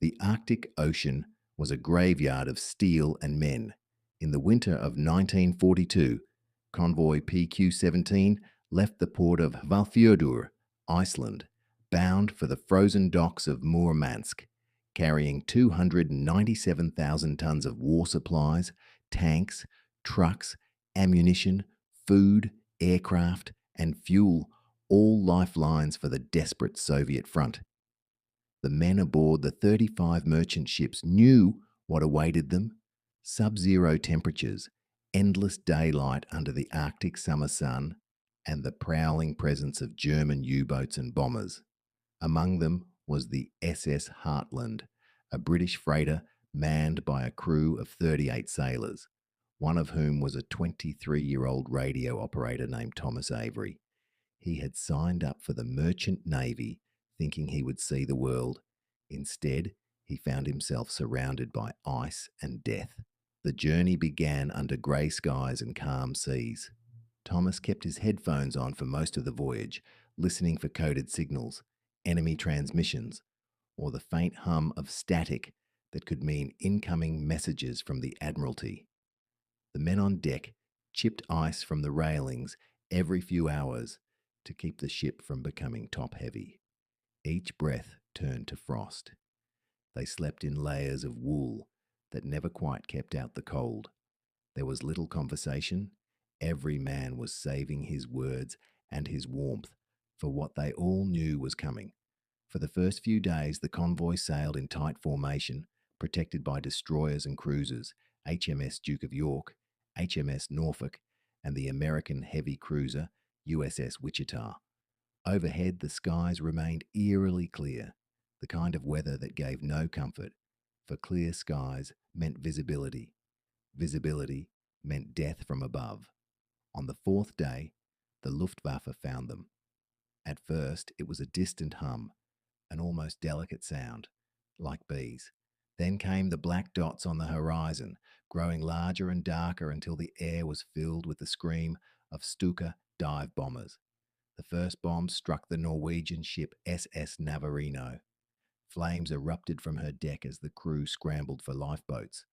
The Arctic Ocean was a graveyard of steel and men. In the winter of 1942, Convoy PQ-17 left the port of Hvalfjordur, Iceland, bound for the frozen docks of Murmansk, carrying 297,000 tons of war supplies, tanks, trucks, ammunition, food, aircraft, and fuel, all lifelines for the desperate Soviet front. The men aboard the 35 merchant ships knew what awaited them: sub zero temperatures, endless daylight under the Arctic summer sun, and the prowling presence of German U boats and bombers. Among them was the SS Hartland, a British freighter manned by a crew of 38 sailors, one of whom was a 23-year-old radio operator named Thomas Avery. He had signed up for the merchant navy thinking he would see the world. Instead, he found himself surrounded by ice and death. The journey began under grey skies and calm seas. Thomas kept his headphones on for most of the voyage, listening for coded signals, enemy transmissions, or the faint hum of static that could mean incoming messages from the Admiralty. The men on deck chipped ice from the railings every few hours to keep the ship from becoming top-heavy. Each breath turned to frost. They slept in layers of wool that never quite kept out the cold. There was little conversation. Every man was saving his words and his warmth for what they all knew was coming. For the first few days, the convoy sailed in tight formation, protected by destroyers and cruisers, HMS Duke of York, HMS Norfolk, and the American heavy cruiser USS Wichita. Overhead, the skies remained eerily clear, the kind of weather that gave no comfort, for clear skies meant visibility. Visibility meant death from above. On the fourth day, the Luftwaffe found them. At first, it was a distant hum, an almost delicate sound, like bees. Then came the black dots on the horizon, growing larger and darker until the air was filled with the scream of Stuka dive bombers. The first bomb struck the Norwegian ship SS Navarino. Flames erupted from her deck as the crew scrambled for lifeboats.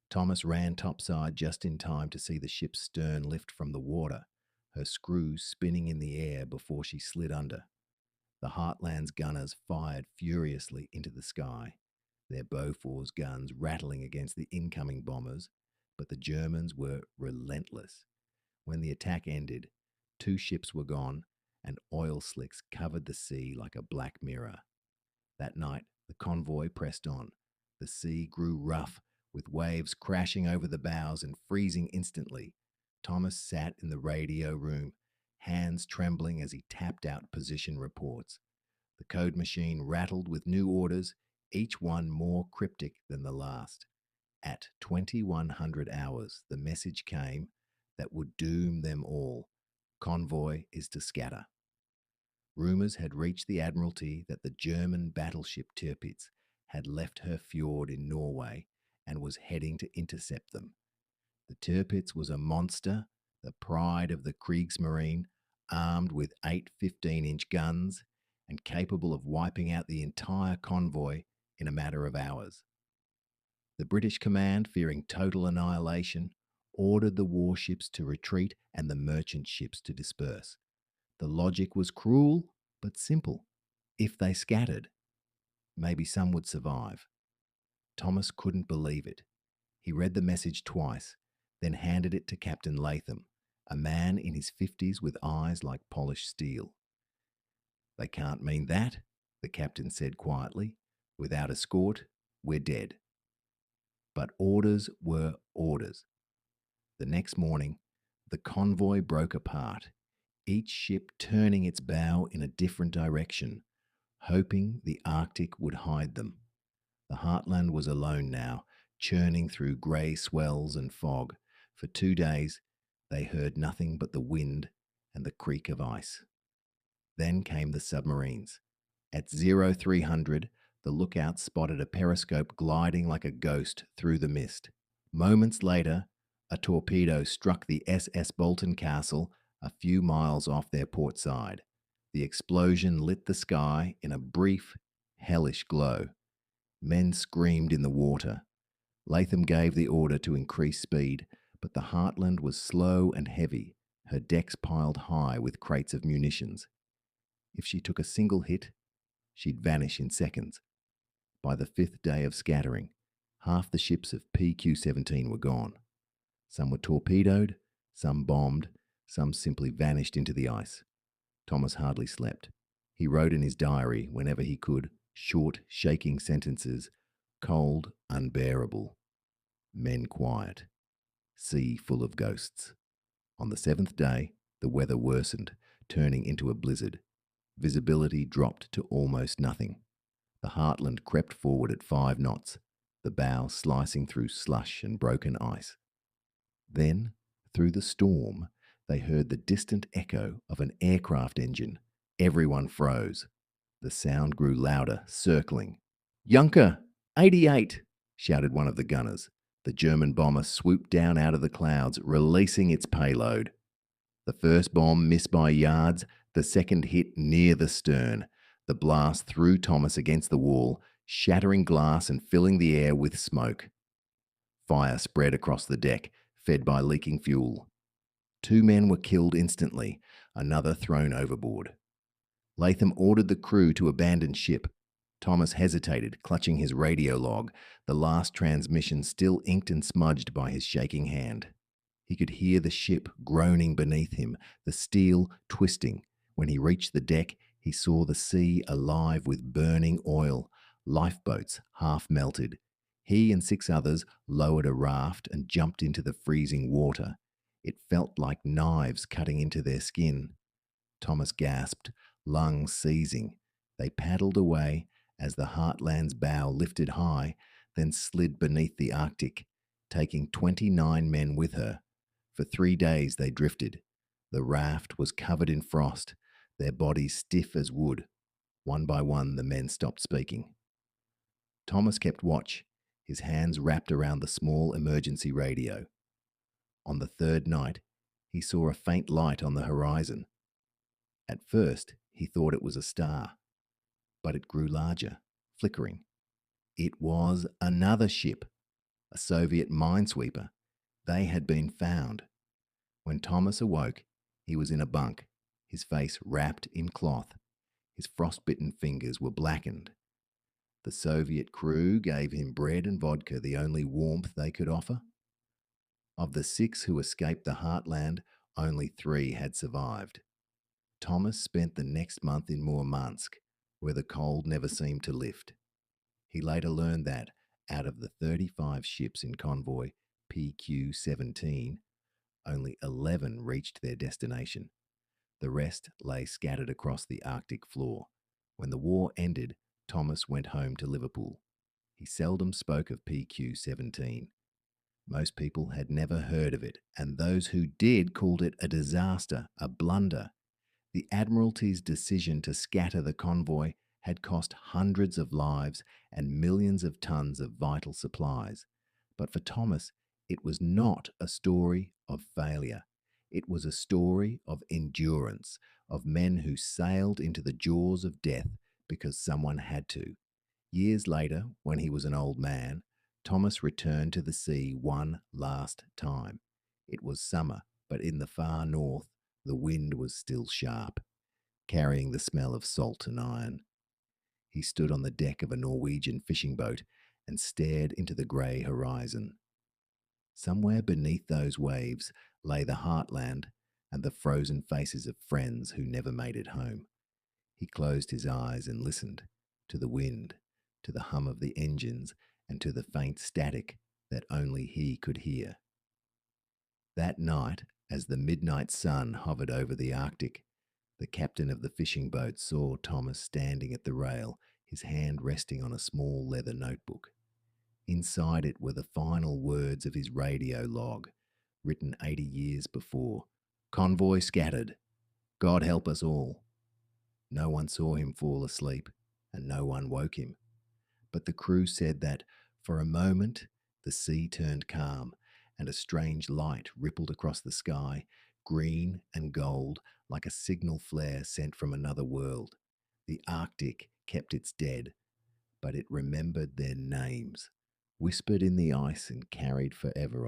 Thomas ran topside just in time to see the ship's stern lift from the water, her screws spinning in the air before she slid under. The Heartland's gunners fired furiously into the sky, their Bofors guns rattling against the incoming bombers, but the Germans were relentless. When the attack ended, 2 ships were gone, and oil slicks covered the sea like a black mirror. That night, the convoy pressed on. The sea grew rough, with waves crashing over the bows and freezing instantly. Thomas sat in the radio room, hands trembling as he tapped out position reports. The code machine rattled with new orders, each one more cryptic than the last. At 2100 hours, the message came that would doom them all. Convoy is to scatter. Rumours had reached the Admiralty that the German battleship Tirpitz had left her fjord in Norway and was heading to intercept them. The Tirpitz was a monster, the pride of the Kriegsmarine, armed with 8 15-inch guns and capable of wiping out the entire convoy in a matter of hours. The British command, fearing total annihilation, ordered the warships to retreat and the merchant ships to disperse. The logic was cruel, but simple. If they scattered, maybe some would survive. Thomas couldn't believe it. He read the message twice, then handed it to Captain Latham, a man in his 50s with eyes like polished steel. "They can't mean that," the captain said quietly. "Without escort, we're dead." But orders were orders. The next morning, the convoy broke apart, each ship turning its bow in a different direction, hoping the Arctic would hide them. The Heartland was alone now, churning through grey swells and fog. For 2 days, they heard nothing but the wind and the creak of ice. Then came the submarines. At 0300, the lookout spotted a periscope gliding like a ghost through the mist. Moments later, a torpedo struck the SS Bolton Castle a few miles off their port side. The explosion lit the sky in a brief, hellish glow. Men screamed in the water. Latham gave the order to increase speed, but the Hartland was slow and heavy, her decks piled high with crates of munitions. If she took a single hit, she'd vanish in seconds. By the fifth day of scattering, half the ships of PQ-17 were gone. Some were torpedoed, some bombed, some simply vanished into the ice. Thomas hardly slept. He wrote in his diary, whenever he could, short, shaking sentences: cold, unbearable. Men quiet. Sea full of ghosts. On the seventh day, the weather worsened, turning into a blizzard. Visibility dropped to almost nothing. The Hartland crept forward at 5 knots, the bow slicing through slush and broken ice. Then, through the storm, they heard the distant echo of an aircraft engine. Everyone froze. The sound grew louder, circling. "Junker, 88!" shouted one of the gunners. The German bomber swooped down out of the clouds, releasing its payload. The first bomb missed by yards, the second hit near the stern. The blast threw Thomas against the wall, shattering glass and filling the air with smoke. Fire spread across the deck, fed by leaking fuel. 2 men were killed instantly, another thrown overboard. Latham ordered the crew to abandon ship. Thomas hesitated, clutching his radio log, the last transmission still inked and smudged by his shaking hand. He could hear the ship groaning beneath him, the steel twisting. When he reached the deck, he saw the sea alive with burning oil, lifeboats half melted. He and 6 others lowered a raft and jumped into the freezing water. It felt like knives cutting into their skin. Thomas gasped, lungs seizing. They paddled away as the Heartland's bow lifted high, then slid beneath the Arctic, taking 29 men with her. For 3 days they drifted. The raft was covered in frost, their bodies stiff as wood. One by one, the men stopped speaking. Thomas kept watch, his hands wrapped around the small emergency radio. On the 3rd night, he saw a faint light on the horizon. At first, he thought it was a star, but it grew larger, flickering. It was another ship, a Soviet minesweeper. They had been found. When Thomas awoke, he was in a bunk, his face wrapped in cloth. His frostbitten fingers were blackened. The Soviet crew gave him bread and vodka, the only warmth they could offer. Of the 6 who escaped the Heartland, only 3 had survived. Thomas spent the next month in Murmansk, where the cold never seemed to lift. He later learned that, out of the 35 ships in Convoy PQ-17, only 11 reached their destination. The rest lay scattered across the Arctic floor. When the war ended, Thomas went home to Liverpool. He seldom spoke of PQ-17. Most people had never heard of it, and those who did called it a disaster, a blunder. The Admiralty's decision to scatter the convoy had cost hundreds of lives and millions of tons of vital supplies. But for Thomas, it was not a story of failure. It was a story of endurance, of men who sailed into the jaws of death because someone had to. Years later, when he was an old man, Thomas returned to the sea one last time. It was summer, but in the far north, the wind was still sharp, carrying the smell of salt and iron. He stood on the deck of a Norwegian fishing boat and stared into the grey horizon. Somewhere beneath those waves lay the Heartland and the frozen faces of friends who never made it home. He closed his eyes and listened to the wind, to the hum of the engines, and to the faint static that only he could hear. That night, as the midnight sun hovered over the Arctic, the captain of the fishing boat saw Thomas standing at the rail, his hand resting on a small leather notebook. Inside it were the final words of his radio log, written 80 years before. "Convoy scattered. God help us all." No one saw him fall asleep, and no one woke him. But the crew said that, for a moment, the sea turned calm, and a strange light rippled across the sky, green and gold, like a signal flare sent from another world. The Arctic kept its dead, but it remembered their names, whispered in the ice and carried forever